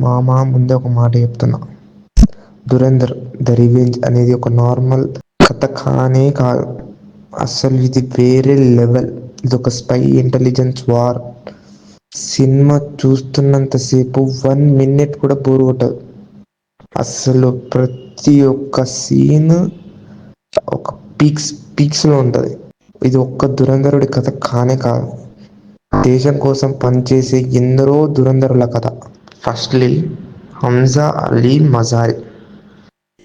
మామ ముందే ఒక మాట చెప్తున్నా, 'ధురంధర్ ద రివెంజ్' అనేది ఒక నార్మల్ కథ కానే కాదు. అసలు ఇది వేరే లెవెల్. ఇదొక స్పై ఇంటెలిజెన్స్ వార్. సినిమా చూస్తున్నంతసేపు 1 మినిట్ కూడా బోర్ కొట్టదు. అసలు ప్రతి ఒక్క సీన్ ఒక పీక్స్లో ఉంటుంది. ఇది ఒక్క ధురంధరుడి కథ కానే కాదు, దేశం కోసం పనిచేసే ఎందరో ధురంధరుల కథ. ఫస్ట్లీ, హంజా అలీ మజారి.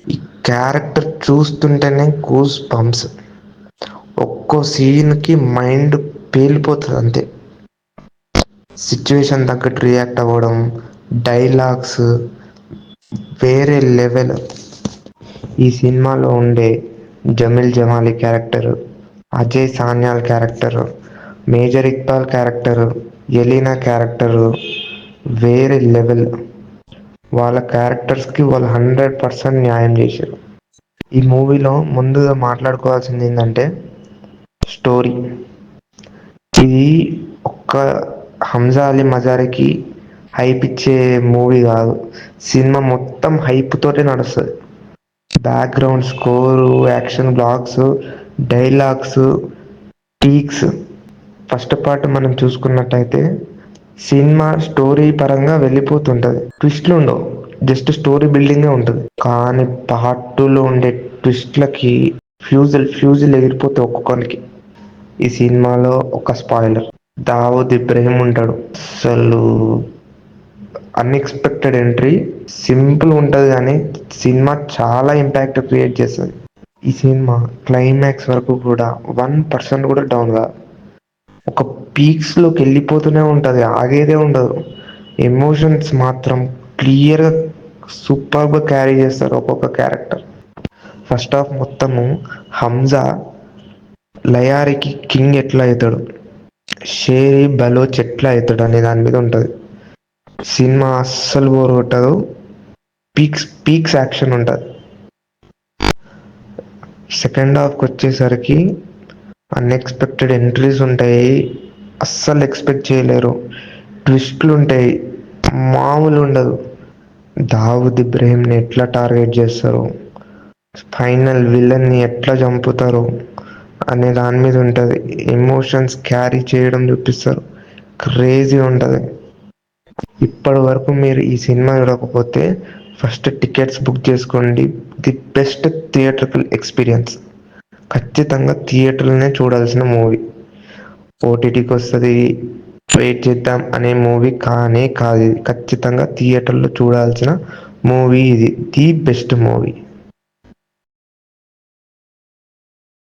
ఈ క్యారెక్టర్ చూస్తుంటేనే గూస్ బంప్స్. ఒక్కో సీన్కి మైండ్ పేలిపోతుంది అంతే. సిచ్యువేషన్ తగ్గట్టు రియాక్ట్ అవ్వడం, డైలాగ్స్ వేరే లెవెల్. ఈ సినిమాలో ఉండే Jameel Jamali character, Ajay Sanyal character, major Iqbal character, Elina character వేరే లెవెల్. వాళ్ళ క్యారెక్టర్స్కి వాళ్ళు 100% న్యాయం చేశారు. ఈ మూవీలో ముందుగా మాట్లాడుకోవాల్సింది ఏంటంటే స్టోరీ. ఇది ఒక్క హంజా అలీ మజారికి హైప్ ఇచ్చే మూవీ కాదు, సినిమా మొత్తం హైప్ తోటే నడుస్తుంది. Background score, action blocks, dialogues, peaks. First part మనం చూసుకున్నట్టయితే సినిమా స్టోరీ పరంగా వెళ్ళిపోతుంటుంది, ట్విస్ట్లు ఉండవు, జస్ట్ స్టోరీ బిల్డింగే ఉంటుంది. కానీ పార్ట్ 2లో ఉండే ట్విస్ట్లకి ఫ్యూజులు ఎగిరిపోతాయి ఒక్కొక్కరికి. ఈ సినిమాలో ఒక స్పాయిలర్, దావూద్ ఇబ్రహీం ఉంటాడు. అసలు అన్ఎక్స్పెక్టెడ్ ఎంట్రీ. సింపుల్ ఉంటుంది కానీ సినిమా చాలా ఇంపాక్ట్ క్రియేట్ చేస్తుంది. ఈ సినిమా క్లైమాక్స్ వరకు కూడా 1% కూడా డౌన్ కాదు. ఒక పీక్స్లోకి వెళ్ళిపోతూనే ఉంటుంది, ఆగేదే ఉండదు. ఎమోషన్స్ మాత్రం క్లియర్గా సూపర్గా క్యారీ చేస్తారు ఒక్కొక్క క్యారెక్టర్. ఫస్ట్ హాఫ్ మొత్తము హంజా లయారికి కింగ్ ఎట్లా అవుతాడు, షేరీ బలోచ్ ఎట్లా అవుతాడు అనే దాని మీద ఉంటుంది. సినిమా అస్సలు బోర్ కొట్టదు, పీక్స్ యాక్షన్ ఉంటుంది. సెకండ్ హాఫ్కి వచ్చేసరికి అన్ఎక్స్పెక్టెడ్ ఎంట్రీస్ ఉంటాయి, అస్సలు ఎక్స్పెక్ట్ చేయలేరు. ట్విస్ట్లు ఉంటాయి, మామూలు ఉండదు. దావూద్ ఇబ్రహీంని ఎట్లా టార్గెట్ చేస్తారు, ఫైనల్ విలన్ని ఎట్లా చంపుతారు అనే దాని మీద ఉంటుంది. ఎమోషన్స్ క్యారీ చేయడం చూపిస్తారు, క్రేజీ ఉంటుంది. ఇప్పటి వరకు మీరు ఈ సినిమా చూడకపోతే ఫస్ట్ టికెట్స్ బుక్ చేసుకోండి. The best theatrical experience. ఖచ్చితంగా థియేటర్లోనే చూడాల్సిన మూవీ. ఓటీటీకి వస్తుంది వెయిట్ చేద్దాం అనే మూవీ కానే కాదు. ఇది ఖచ్చితంగా థియేటర్లో చూడాల్సిన మూవీ. ఇది ది బెస్ట్ మూవీ.